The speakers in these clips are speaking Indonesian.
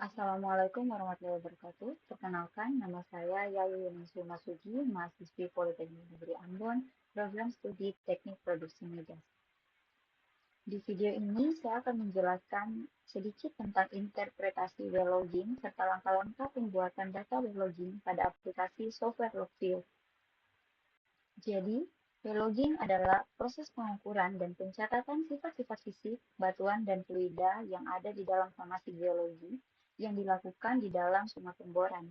Assalamualaikum warahmatullahi wabarakatuh. Perkenalkan, nama saya Yayu Yuningsi Masugi, mahasiswi Politeknik Negeri Ambon, program studi Teknik Produksi Migas. Di video ini, saya akan menjelaskan sedikit tentang interpretasi well logging serta langkah-langkah pembuatan data well logging pada aplikasi software Logview. Jadi, well logging adalah proses pengukuran dan pencatatan sifat-sifat fisik, batuan, dan fluida yang ada di dalam formasi geologi yang dilakukan di dalam sumur pemboran.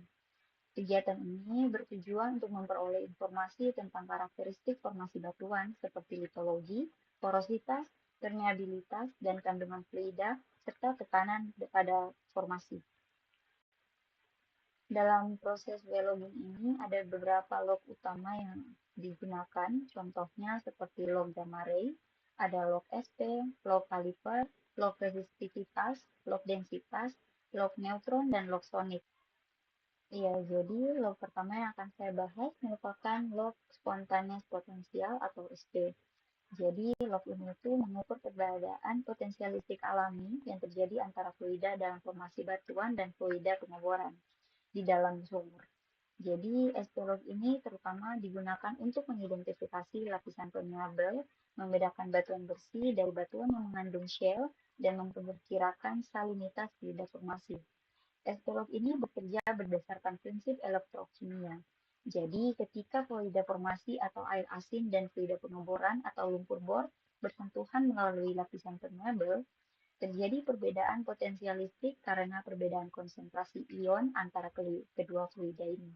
Kegiatan ini bertujuan untuk memperoleh informasi tentang karakteristik formasi batuan seperti litologi, porositas, permeabilitas, dan kandungan fluida, serta tekanan pada formasi. Dalam proses well logging ini ada beberapa log utama yang digunakan, contohnya seperti log gamma ray, ada log SP, log kaliper, log resistivitas, log densitas, log neutron, dan log sonik. Iya, jadi log pertama yang akan saya bahas merupakan log spontaneous potensial atau SP. Jadi log ini itu mengukur keberadaan potensial listrik alami yang terjadi antara fluida dalam formasi batuan dan fluida pengeboran di dalam sumur. Jadi SP log ini terutama digunakan untuk mengidentifikasi lapisan permeabel, membedakan batuan bersih dari batuan yang mengandung shale, dan memperkirakan salinitas fluida formasi. Astrolog ini bekerja berdasarkan prinsip elektrokimia. Jadi, ketika fluida formasi atau air asin dan fluida pengeboran atau lumpur bor bersentuhan melalui lapisan permeabel, terjadi perbedaan potensial listrik karena perbedaan konsentrasi ion antara kedua fluida ini.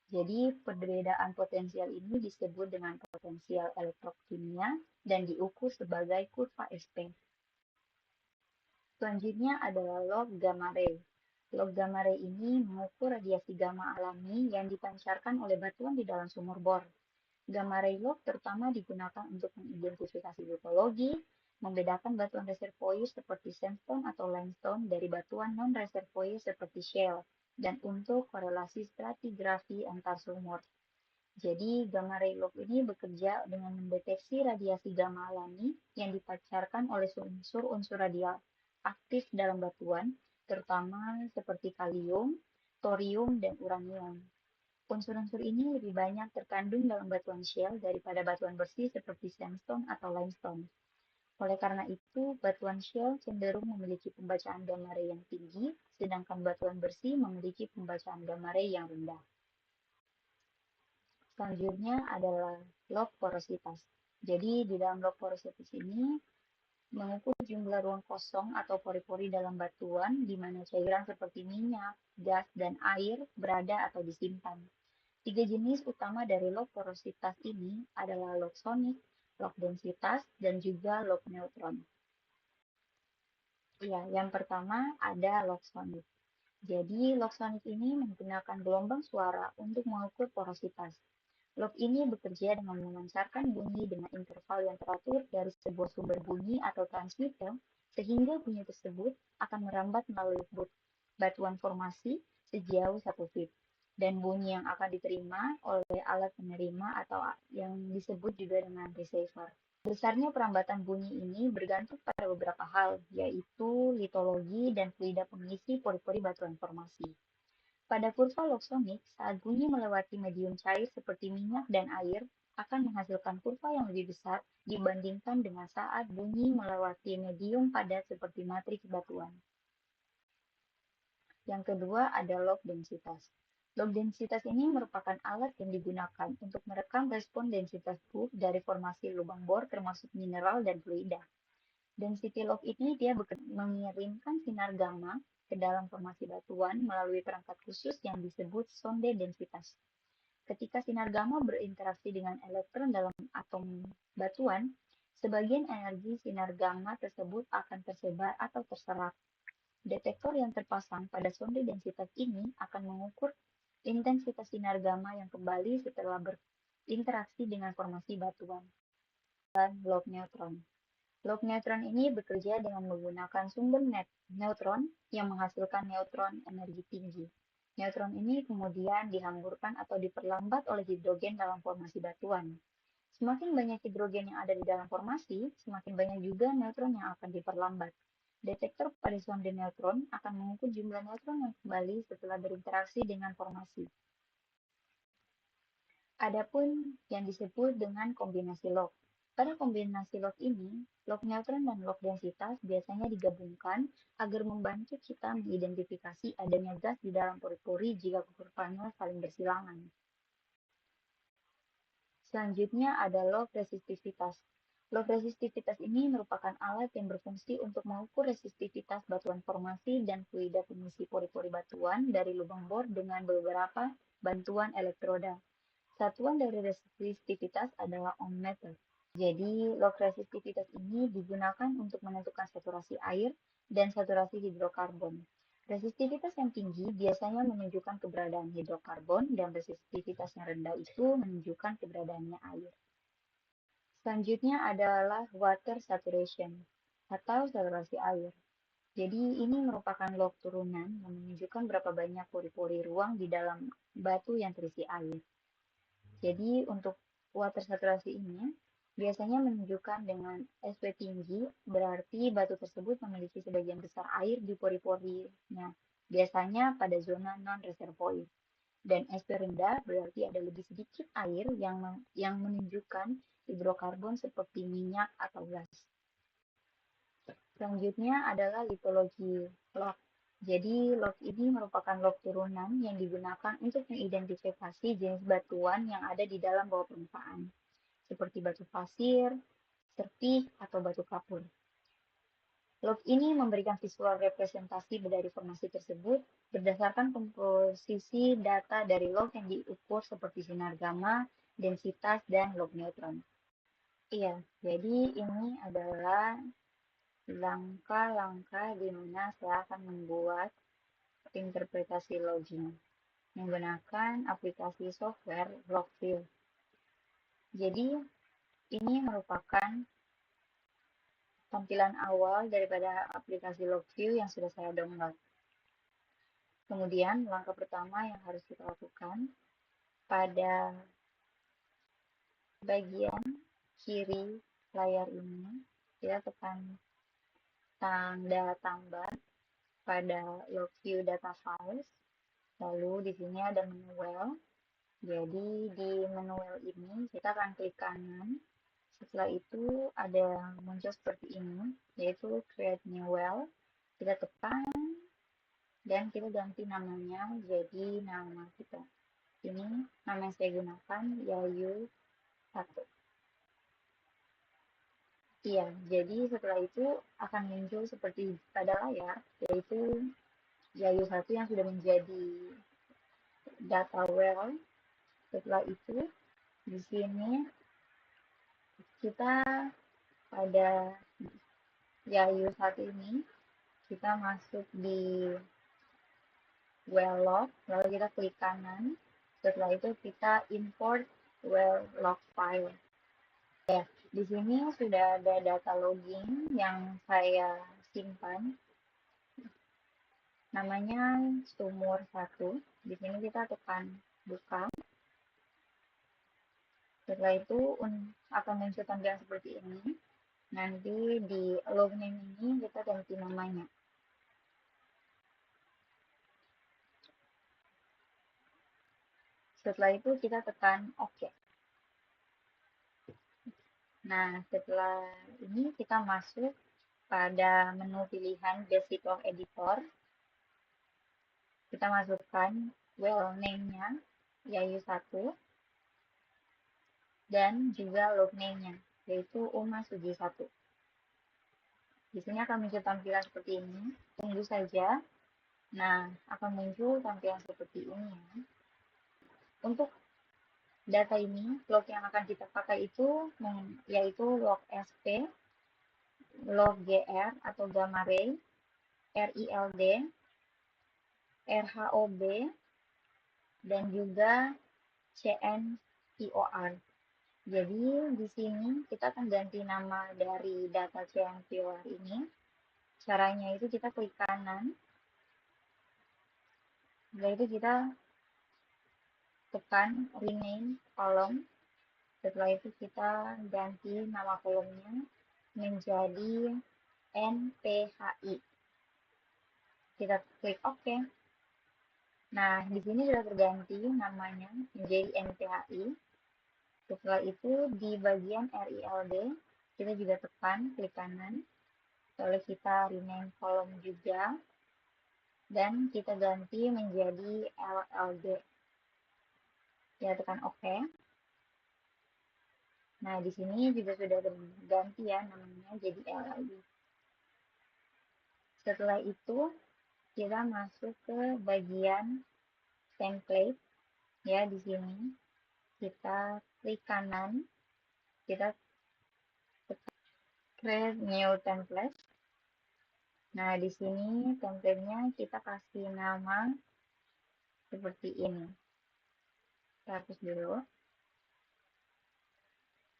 Jadi, perbedaan potensial ini disebut dengan potensial elektrokimia dan diukur sebagai kurva SP. Selanjutnya adalah log gamma ray. Log gamma ray ini mengukur radiasi gamma alami yang dipancarkan oleh batuan di dalam sumur bor. Gamma ray log terutama digunakan untuk mengidentifikasi litologi, membedakan batuan reservoir seperti sandstone atau limestone dari batuan non-reservoir seperti shale, dan untuk korelasi stratigrafi antar sumur. Jadi, gamma ray log ini bekerja dengan mendeteksi radiasi gamma alami yang dipancarkan oleh unsur-unsur radioaktif dalam batuan, terutama seperti kalium, thorium, dan uranium. Unsur-unsur ini lebih banyak terkandung dalam batuan shale daripada batuan bersih seperti sandstone atau limestone. Oleh karena itu, batuan shale cenderung memiliki pembacaan gamma ray yang tinggi, sedangkan batuan bersih memiliki pembacaan gamma ray yang rendah. Selanjutnya adalah log porositas. Jadi, di dalam log porositas ini mengukur jumlah ruang kosong atau pori-pori dalam batuan di mana cairan seperti minyak, gas, dan air berada atau disimpan. Tiga jenis utama dari log porositas ini adalah log sonik, log densitas, dan juga log neutron. Ya, yang pertama ada log sonik. Jadi, log sonik ini menggunakan gelombang suara untuk mengukur porositas. Log ini bekerja dengan memancarkan bunyi dengan interval yang teratur dari sebuah sumber bunyi atau transmitter, sehingga bunyi tersebut akan merambat melalui batuan formasi sejauh 1 feet. Dan bunyi yang akan diterima oleh alat penerima atau yang disebut juga dengan receiver. Besarnya perambatan bunyi ini bergantung pada beberapa hal, yaitu litologi dan fluida pengisi pori-pori batuan formasi. Pada kurva log sonik, saat bunyi melewati medium cair seperti minyak dan air, akan menghasilkan kurva yang lebih besar dibandingkan dengan saat bunyi melewati medium padat seperti matriks batuan. Yang kedua ada log densitas. Log densitas ini merupakan alat yang digunakan untuk merekam respon densitas buf dari formasi lubang bor termasuk mineral dan fluida. Density log ini dia mengirimkan sinar gamma ke dalam formasi batuan melalui perangkat khusus yang disebut sonde densitas. Ketika sinar gamma berinteraksi dengan elektron dalam atom batuan, sebagian energi sinar gamma tersebut akan tersebar atau terserap. Detektor yang terpasang pada sonde densitas ini akan mengukur intensitas sinar gamma yang kembali setelah berinteraksi dengan formasi batuan. Dan log neutron. Log neutron ini bekerja dengan menggunakan sumber neutron yang menghasilkan neutron energi tinggi. Neutron ini kemudian dihamburkan atau diperlambat oleh hidrogen dalam formasi batuan. Semakin banyak hidrogen yang ada di dalam formasi, semakin banyak juga neutron yang akan diperlambat. Detektor pada sonde neutron akan mengukur jumlah neutron yang kembali setelah berinteraksi dengan formasi. Adapun yang disebut dengan kombinasi Log. Pada kombinasi Log ini, log neutron dan log densitas biasanya digabungkan agar membantu kita mengidentifikasi adanya gas di dalam pori-pori jika kurvanya saling bersilangan. Selanjutnya ada log resistivitas. Log resistivitas ini merupakan alat yang berfungsi untuk mengukur resistivitas batuan formasi dan fluida pengisi pori-pori batuan dari lubang bor dengan beberapa bantuan elektroda. Satuan dari resistivitas adalah ohm meter. Jadi, log resistivitas ini digunakan untuk menentukan saturasi air dan saturasi hidrokarbon. Resistivitas yang tinggi biasanya menunjukkan keberadaan hidrokarbon dan resistivitas yang rendah itu menunjukkan keberadaannya air. Selanjutnya adalah water saturation atau saturasi air. Jadi ini merupakan log turunan yang menunjukkan berapa banyak pori-pori ruang di dalam batu yang terisi air. Jadi untuk water saturasi ini biasanya menunjukkan dengan SP tinggi, berarti batu tersebut memiliki sebagian besar air di pori-porinya, biasanya pada zona non-reservoir. Dan SP rendah berarti ada lebih sedikit air yang menunjukkan hidrokarbon seperti minyak atau gas. Selanjutnya adalah litologi log. Jadi log ini merupakan log turunan yang digunakan untuk mengidentifikasi jenis batuan yang ada di dalam bawah permukaan, seperti batu pasir, serpih, atau batu kapur. Log ini memberikan visual representasi dari formasi tersebut berdasarkan komposisi data dari log yang diukur seperti sinar gamma, densitas, dan log neutron. Iya, jadi ini adalah langkah-langkah di mana saya akan membuat interpretasi lognya menggunakan aplikasi software Logview. Jadi, ini merupakan tampilan awal daripada aplikasi Logview yang sudah saya download. Kemudian, langkah pertama yang harus kita lakukan pada bagian kiri layar ini, kita tekan tanda tambah pada Logview data files. Lalu di sini ada menu well. Jadi di menu well ini kita akan klik kanan. Setelah itu ada muncul seperti ini, yaitu create new well. Kita tekan dan kita ganti namanya jadi nama kita. Ini nama yang saya gunakan Yayu 1. Iya, jadi setelah itu akan muncul seperti pada layar, yaitu Yayu 1 yang sudah menjadi data well. Setelah itu di sini kita pada Yayu 1 ini kita masuk di well log, lalu kita klik kanan. Setelah itu kita import well log file. Ya, di sini sudah ada data login yang saya simpan. Namanya sumur 1. Di sini kita tekan buka. Setelah itu akan muncul tampilan seperti ini. Nanti di log name ini kita ganti namanya. Setelah itu kita tekan OK. Nah, setelah ini kita masuk pada menu pilihan Basic Log Editor. Kita masukkan well name-nya, Yayu 1, dan juga log name-nya, yaitu Uma Sugi 1. Di sini akan muncul tampilan seperti ini. Tunggu saja. Nah, akan muncul tampilan seperti ini ya. Untuk data ini, log yang akan kita pakai itu yaitu log SP, log GR atau gamma ray, RILD, RHOB, dan juga CNPOR. Jadi di sini kita akan ganti nama dari data CNPOR ini. Caranya itu kita klik kanan. Setelah itu kita tekan rename kolom. Setelah itu kita ganti nama kolomnya menjadi NPHI. Kita klik OK. Nah, di sini sudah terganti namanya menjadi NPHI. Setelah itu di bagian RILD, kita juga tekan klik kanan. Lalu kita rename kolom juga. Dan kita ganti menjadi LLD. Kita tekan OK. Nah, di sini juga sudah terganti ya namanya jadi LLD. Setelah itu, kita masuk ke bagian template. Ya, di sini kita klik kanan, kita create new template. Nah, di sini template-nya kita kasih nama seperti ini. Kita hapus dulu.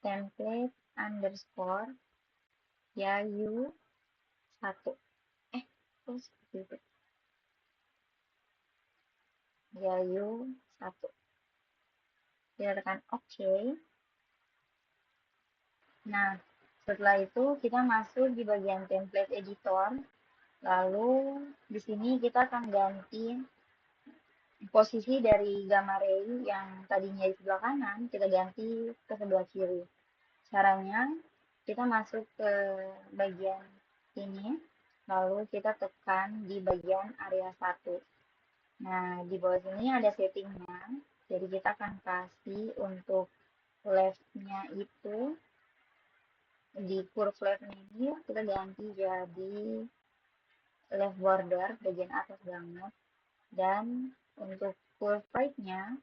Template underscore yayu 1. Terus gitu. Yayu 1. Kita tekan OK. Nah, setelah itu kita masuk di bagian template editor. Lalu di sini kita akan ganti posisi dari gamma ray yang tadinya di sebelah kanan, kita ganti ke sebelah kiri. Caranya, kita masuk ke bagian ini, lalu kita tekan di bagian area 1. Nah, di bawah sini ada settingnya, jadi kita akan kasih untuk left-nya itu, di curve left-nya ini, kita ganti jadi left border, bagian atas banget. Dan untuk curve right-nya,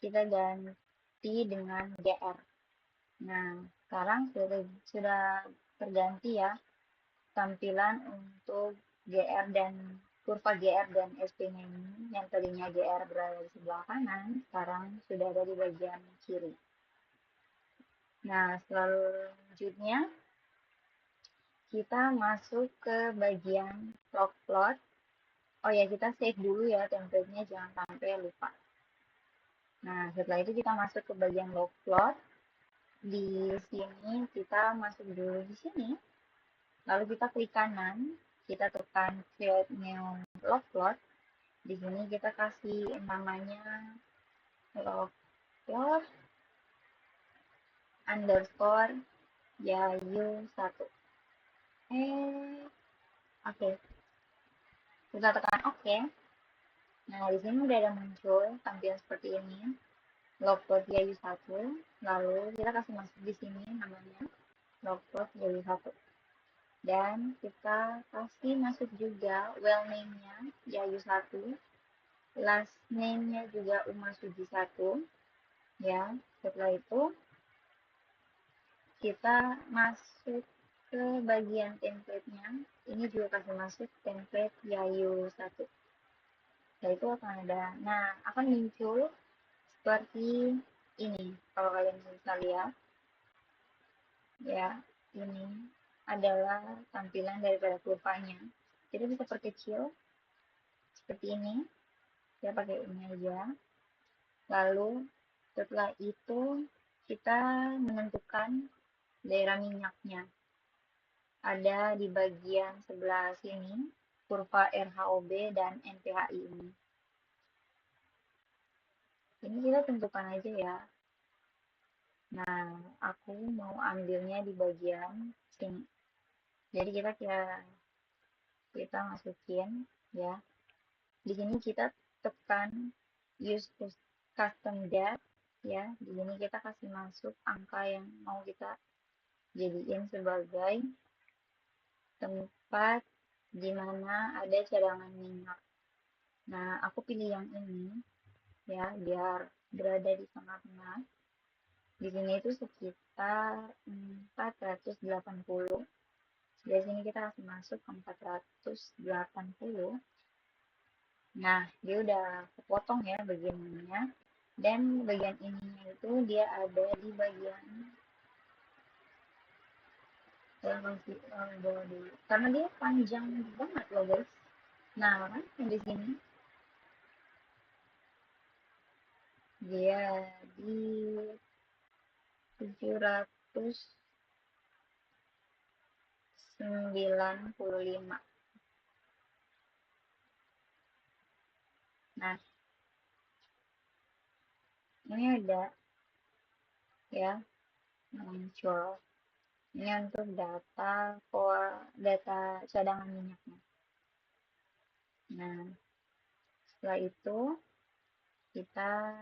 kita ganti dengan GR. Nah, sekarang sudah terganti ya tampilan untuk GR dan kurva GR dan SP-nya ini. Yang tadinya GR berada di sebelah kanan, sekarang sudah ada di bagian kiri. Nah, selanjutnya kita masuk ke bagian log plot. Oh ya, kita save dulu ya template-nya, jangan sampai lupa. Nah, setelah itu kita masuk ke bagian log plot. Di sini kita masuk dulu di sini. Lalu kita klik kanan, kita tekan create new log plot. Di sini kita kasih namanya log plot underscore yayu 1. Oke. Kita tekan OK. Nah, di sini udah ada muncul tampilan seperti ini. Log plot yayu 1. Lalu kita kasih masuk di sini namanya log plot yayu 1. Dan kita kasih masuk juga well name-nya yayu 1. Last name-nya juga Uma Suji 1. Ya, setelah itu kita masuk ke bagian template-nya. Ini juga kasih masuk template yayu 1. Setelah itu akan ada, nah akan muncul seperti ini. Kalau kalian bisa lihat, ya ini adalah tampilan daripada kurvanya. Kita bisa perkecil seperti ini. Saya pakai ini aja. Lalu setelah itu kita menentukan daerah minyaknya. Ada di bagian sebelah sini, kurva RHOB dan NPHI ini. Ini kita tentukan aja ya. Nah, aku mau ambilnya di bagian sini. Jadi kita masukin ya. Di sini kita tekan use custom depth ya. Di sini kita kasih masuk angka yang mau kita jadiin sebagai tempat di mana ada cadangan minyak. Nah, aku pilih yang ini ya, biar berada di tengah-tengah. Di sini itu sekitar 480. Dari sini kita kasih masuk ke 480. Nah, dia udah kepotong ya bagian ininya. Dan bagian ininya itu dia ada di bagian karena dia panjang banget loh guys. Nah, kan yang di sini dia di 700 95. Nah, ini ada ya muncul. Ini untuk data cadangan minyaknya. Nah, setelah itu kita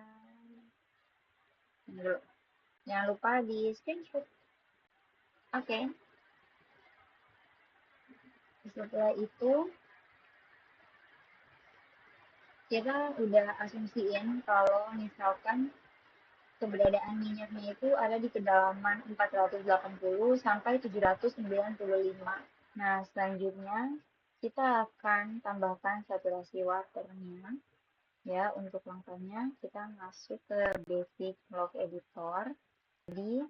jangan lupa di screenshot. Oke. Setelah itu kita udah asumsiin kalau misalkan keberadaan minyaknya itu ada di kedalaman 480 sampai 795. Nah, selanjutnya kita akan tambahkan saturasi waternya. Ya, untuk langkahnya kita masuk ke basic log editor. Jadi,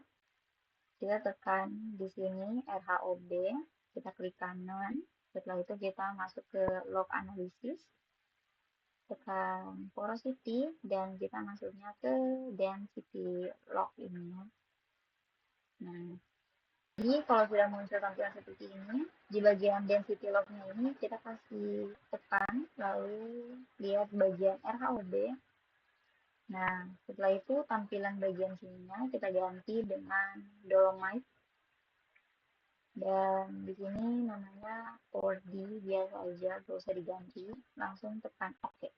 kita tekan di sini RHOB, kita klik kanan. Setelah itu kita masuk ke log analysis, tekan porosity, dan kita masuknya ke density log ini. Nah, jadi kalau sudah muncul tampilan seperti ini, di bagian density log-nya ini kita kasih tekan, lalu lihat bagian RHOB. Nah, setelah itu tampilan bagian sininya kita ganti dengan dolomite. Dan di sini namanya 4D biasa aja, gak usah diganti. Langsung tekan OK.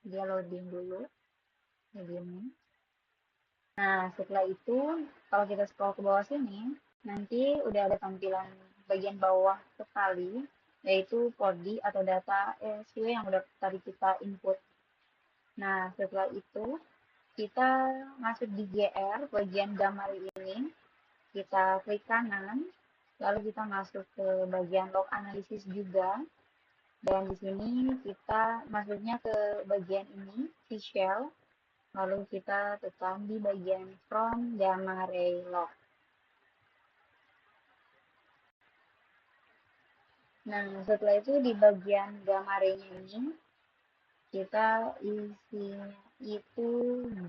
Dia loading dulu, begini. Nah, setelah itu, kalau kita scroll ke bawah sini, nanti udah ada tampilan bagian bawah sekali, yaitu 4D atau data ESW yang udah tadi kita input. Nah, setelah itu, kita masuk di GR, bagian gambar ini, kita klik kanan, lalu kita masuk ke bagian log analysis juga, dan di sini kita masuknya ke bagian ini, visual, lalu kita tekan di bagian from gamma ray log. Nah, setelah itu di bagian gamma ray-nya ini, kita isinya itu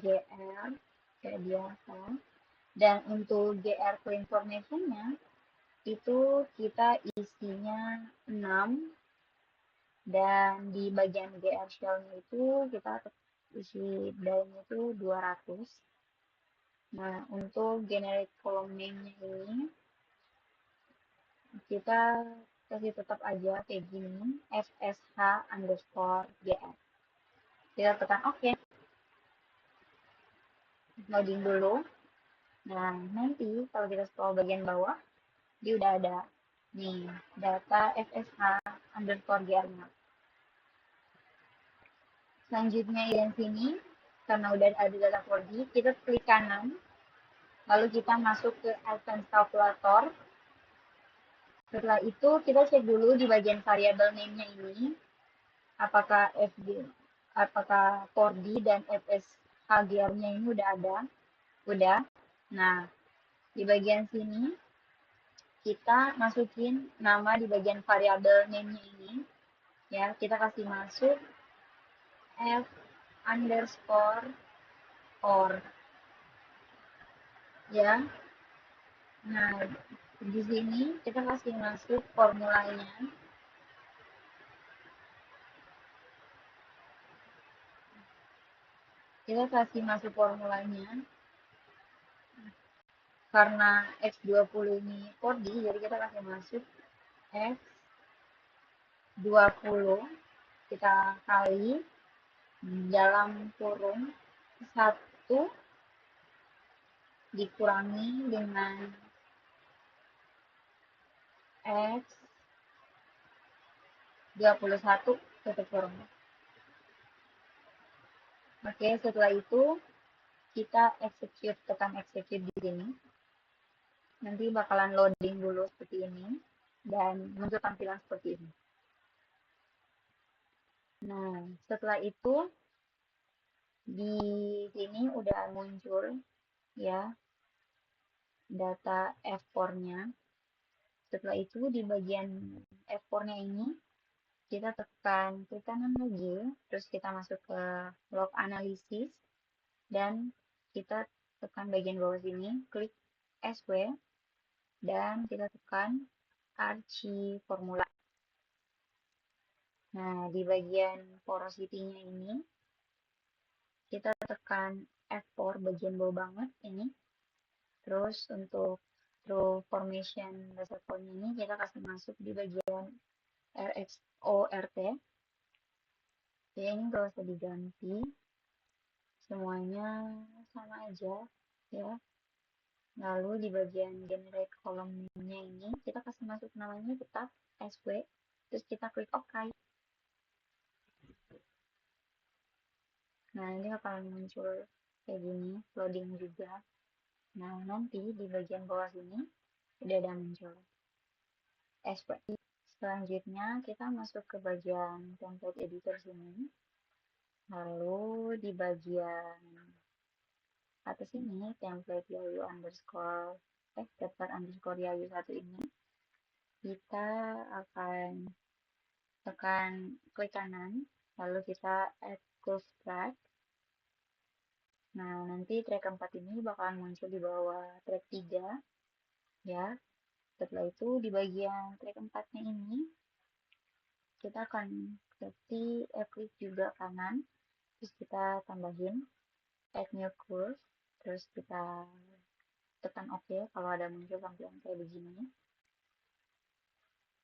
GR, kayak biasa. Dan untuk GR clean formation-nya, itu kita isinya 6, dan di bagian GR shell-nya itu kita isi dalamnya itu 200. Nah, untuk generate column name-nya ini, kita kasih tetap aja kayak gini, fsh_gr. Kita tekan OK. Loading dulu. Nah, nanti kalau kita scroll bagian bawah, dia udah ada nih data fsh_gr-nya. Selanjutnya di sini, karena udah ada data 4D, kita klik kanan, lalu kita masuk ke advanced calculator. Setelah itu kita cek dulu di bagian variable name-nya ini, apakah 4D dan fshgr-nya ini udah ada. Udah. Nah, di bagian sini kita masukin nama di bagian variable name-nya ini. Ya, kita kasih masuk f_or. Ya. Nah, di sini kita kasih masuk formulanya. Kita kasih masuk formulanya. Karena X20 ini 4D, jadi kita kasih masuk X20 kita kali dalam kurung 1 dikurangi dengan X21 tutup kurung. Oke, setelah itu kita execute, tekan execute di sini. Nanti bakalan loading dulu seperti ini dan muncul tampilan seperti ini. Nah, setelah itu di sini udah muncul ya data F4-nya. Setelah itu di bagian F4-nya ini kita tekan klik kanan lagi, terus kita masuk ke log analysis dan kita tekan bagian bawah sini, klik SW. dan kita tekan archi formula. Nah, di bagian porosity-nya ini, kita tekan F4 bagian bawah banget ini. Terus untuk true formation reservoir ini kita kasih masuk di bagian RXORT. Ya, ini gak usah diganti. Semuanya sama aja ya. Lalu di bagian generate kolomnya ini kita kasih masuk namanya tetap SW. Terus kita klik OK. Nah, ini akan muncul kayak gini, loading juga. Nah, nanti di bagian bawah sini udah ada muncul SW. Selanjutnya kita masuk ke bagian template editor sini. Lalu di bagian atas ini template yayu underscore daftar underscore yayu 1 ini kita akan tekan klik kanan lalu kita add curve track. Nah, nanti track 4 ini bakalan muncul di bawah track 3 ya. Setelah itu di bagian track 4 nya ini kita akan klik juga kanan, terus kita tambahin add new curve, terus kita tekan OK kalau ada muncul tampilan kayak begini.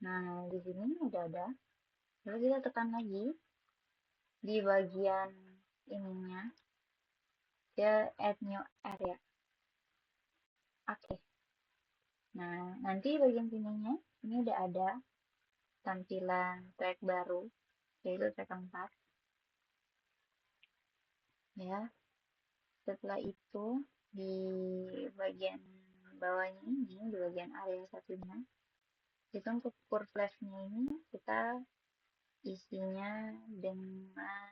Nah, di sini udah ada. Lalu kita tekan lagi di bagian ininya, dia add new area. Oke. Nah, nanti bagian sininya ini udah ada tampilan track baru, yaitu track 4. Ya. Setelah itu di bagian bawahnya ini, di bagian area satunya, itu untuk curve left-nya ini kita isinya dengan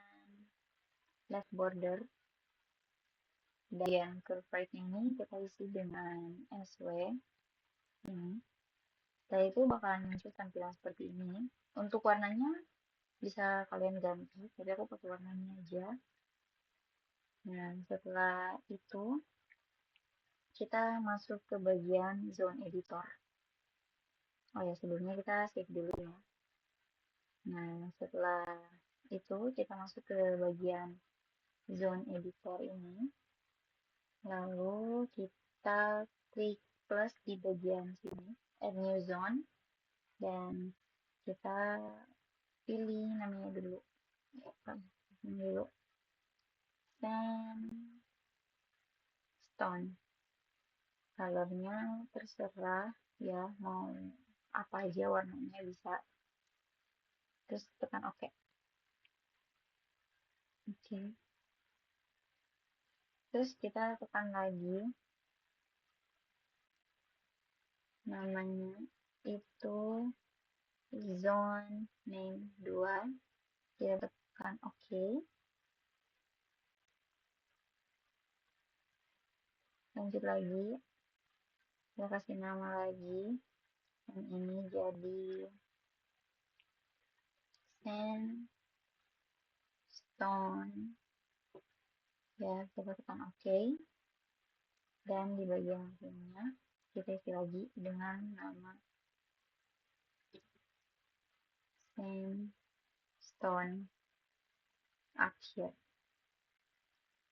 left border. Dan yang curve right ini kita isi dengan SW ini. Setelah itu bakalan muncul tampilan seperti ini. Untuk warnanya bisa kalian ganti, tapi aku pakai warnanya aja. Nah, setelah itu kita masuk ke bagian zone editor. Oh ya, sebelumnya kita save dulu ya. Nah, setelah itu kita masuk ke bagian zone editor ini. Lalu kita klik plus di bagian sini, add new zone, dan kita pilih namanya dulu. Dulu sandstone. Colornya terserah ya, mau apa aja warnanya bisa. Terus tekan OK. Oke. Terus kita tekan lagi namanya itu zone name 2. Kita tekan OK. Lanjut lagi, kita kasih nama lagi, yang ini jadi sandstone ya. Kita tekan OK, dan di bagian sininya kita isi lagi dengan nama sandstone akhir.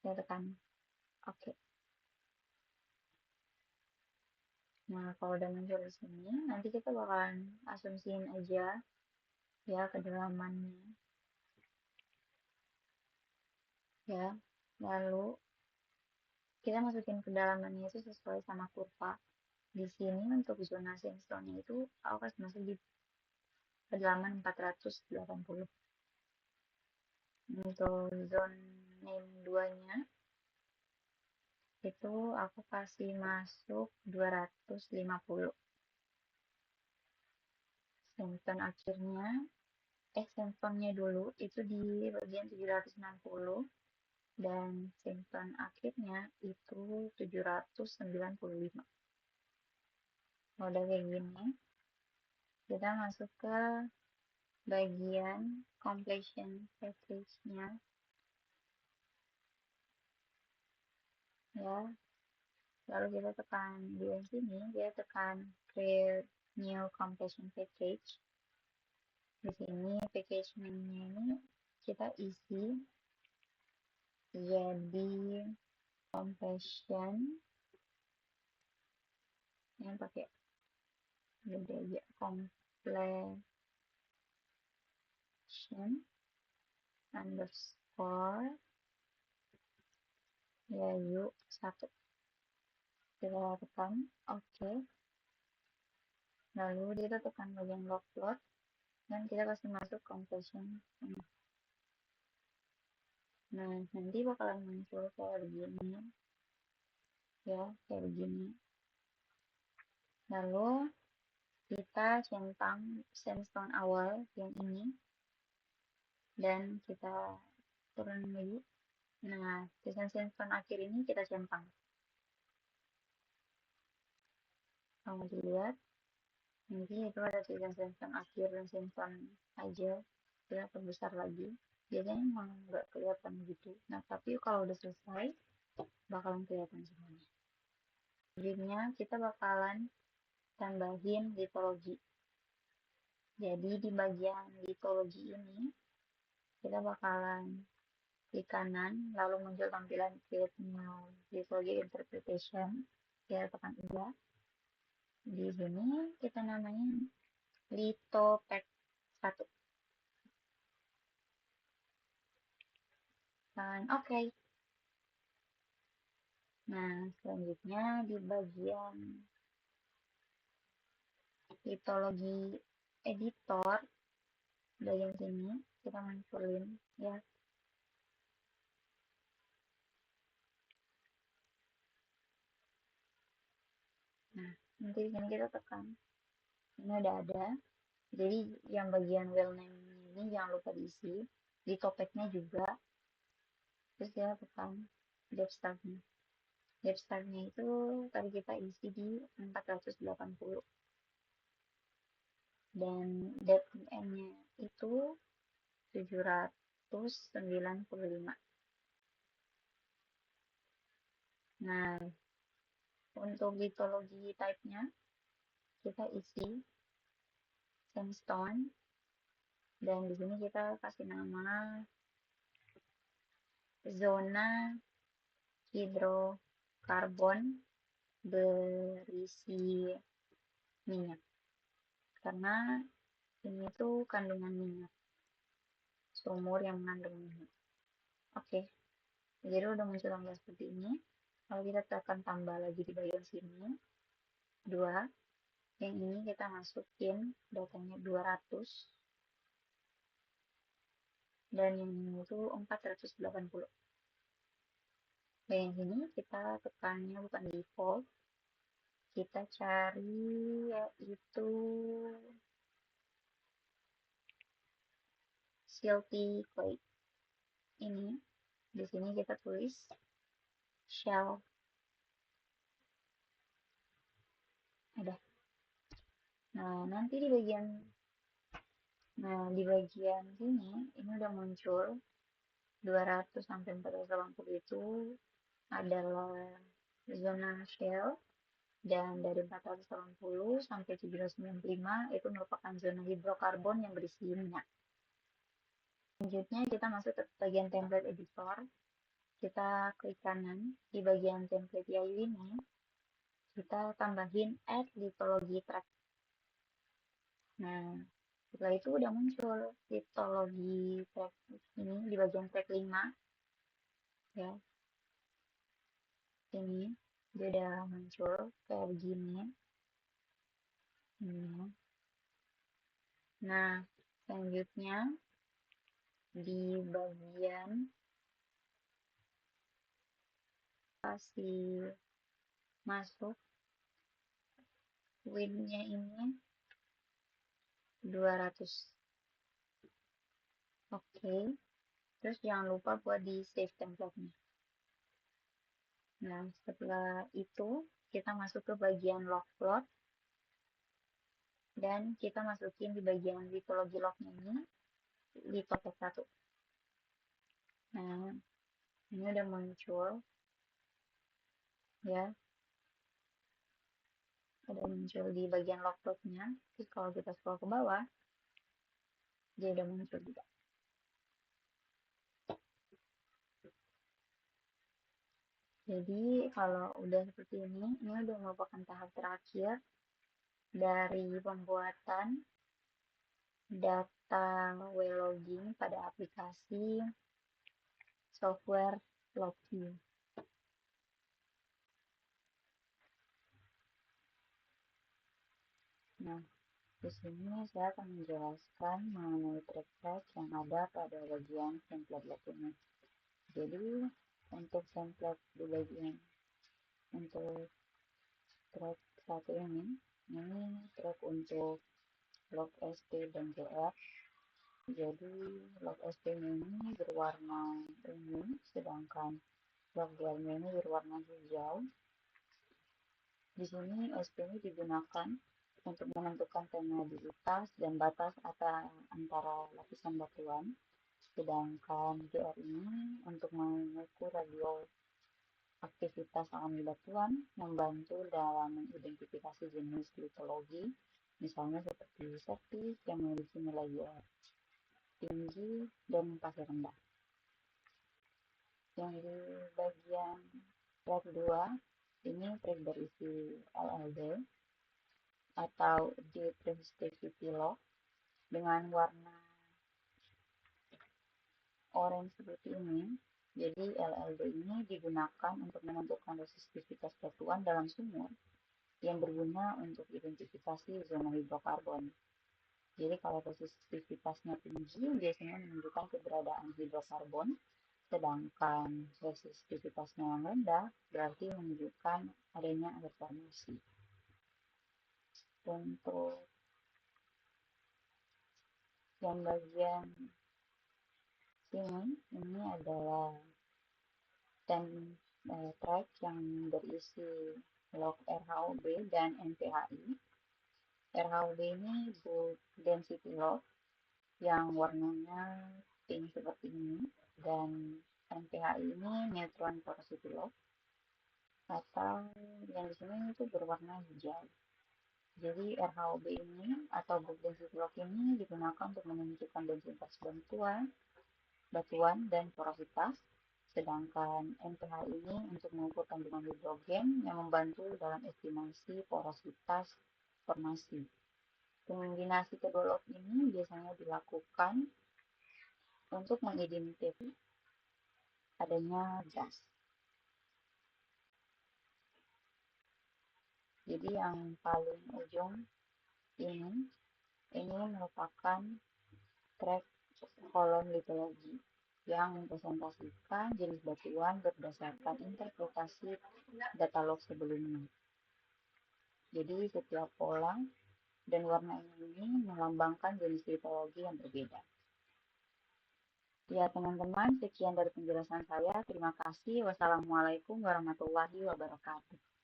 Kita tekan OK. Nah, kalau udah muncul di sini, nanti kita bakalan asumsiin aja ya kedalamannya ya. Lalu kita masukin kedalamannya itu sesuai sama kurva. Di sini untuk zona sandstone itu aku kasih masuk di kedalaman 480. Untuk zone name 2 nya itu aku kasih masuk 250. Sandstone akhirnya sandstone-nya dulu itu di bagian 760, dan sandstone akhirnya itu 795. Udah kayak gini, kita masuk ke bagian completion package-nya ya. Lalu kita tekan di sini, kita tekan create new compression package. Di sini package name-nya ini kita isi jadi compression yang pakai gede aja, compression underscore layu 1. Kita tekan oke. Lalu kita tekan bagian log plot dan kita kasih masuk compression. Nah, nanti bakalan muncul kayak begini ya, kayak begini. Lalu kita centang sandstone awal yang ini dan kita turun lagi. Nah, desain sandstone akhir ini kita centang. Kalau dilihat, nanti itu ada tulisan sandstone akhir dan sandstone aja. Kita perbesar lagi. Biasanya emang nggak kelihatan gitu. Nah, tapi kalau udah selesai, bakalan kelihatan semuanya. Selanjutnya, kita bakalan tambahin litologi. Jadi di bagian litologi ini, kita bakalan klik kanan, lalu muncul tampilan create new litology interpretation. Kita tekan iya. Di sini kita namanya lithopack 1. Dan oke. Nah, selanjutnya di bagian litologi editor, bagian sini kita munculin ya. Nah, nanti di sini kita tekan. Ini udah ada. Jadi yang bagian well name ini jangan lupa diisi. Di topiknya juga. Terus kita tekan depth start-nya. Depth start-nya itu tadi kita isi di 480. Dan depth end-nya itu 795. Nah, untuk litologi type-nya kita isi sandstone dan di sini kita kasih nama zona hidrokarbon berisi minyak, karena ini tuh kandungan minyak, sumur yang mengandung minyak. Oke, jadi udah muncul tambah seperti ini. Kalau kita tekan tambah lagi di bagian sini 2, yang ini kita masukin datanya 200 dan yang ini itu 480. Dan yang ini kita tekannya bukan default, kita cari yaitu silty clay. Ini di sini kita tulis shell. Ada. Nah, nanti di bagian sini ini udah muncul 200 sampai 480 itu adalah zona shell, dan dari 480 sampai 795 itu merupakan zona hidrokarbon yang berisi minyak. Selanjutnya kita masuk ke bagian template editor. Kita klik kanan di bagian template YU ini, kita tambahin add litology track. Nah, setelah itu udah muncul litology track ini di bagian track 5 ya. Ini dia udah muncul kayak begini. Nah, selanjutnya di bagian kasih masuk win-nya ini 200. Oke. Terus jangan lupa buat di save template-nya. Nah, setelah itu kita masuk ke bagian log plot dan kita masukin di bagian litology log-nya ini lithopack 1. Nah, ini udah muncul ya. ada muncul di bagian logbooknya. Terus kalau kita scroll ke bawah, dia udah muncul juga. Jadi kalau udah seperti ini udah merupakan tahap terakhir dari pembuatan data well logging pada aplikasi software Logi. Nah, di sini saya akan menjelaskan mengenai track yang ada pada bagian template dokumen. Jadi, untuk template di bagian untuk track satu ini track untuk log SP dan GR. Jadi, log SP ini berwarna ungu, sedangkan log GR ini berwarna hijau. Di sini SP ini digunakan untuk menentukan permeabilitas dan batas antara lapisan batuan, sedangkan GR ini untuk mengukur radio aktivitas alami batuan, membantu dalam mengidentifikasi jenis litologi, misalnya seperti septic yang memiliki nilai GR tinggi dan pasir rendah. Yang di bagian track 2 ini track berisi LLD atau Deep Resistivity Log dengan warna orange seperti ini. Jadi LLD ini digunakan untuk menentukan resistivitas batuan dalam sumur yang berguna untuk identifikasi zona hidrokarbon. Jadi kalau resistivitasnya tinggi biasanya menunjukkan keberadaan hidrokarbon, sedangkan resistivitasnya yang rendah berarti menunjukkan adanya air formasi. Untuk yang bagian ini adalah track yang berisi log RHOB dan NPHI. RHOB ini bulk density log yang warnanya pink seperti ini, dan NPHI ini neutron porosity log atau yang di sini itu berwarna hijau. Jadi RHOB ini atau bulk density log ini digunakan untuk menentukan densitas batuan dan porositas, sedangkan NPH ini untuk mengukur kandungan hidrogen yang membantu dalam estimasi porositas formasi. Kombinasi kedua log ini biasanya dilakukan untuk mengidentifikasi adanya gas. Jadi yang paling ujung ini merupakan track kolom litologi yang mempresentasikan jenis batuan berdasarkan interpretasi data log sebelumnya. Jadi setiap pola dan warna ini melambangkan jenis litologi yang berbeda. Ya teman-teman, sekian dari penjelasan saya. Terima kasih. Wassalamualaikum warahmatullahi wabarakatuh.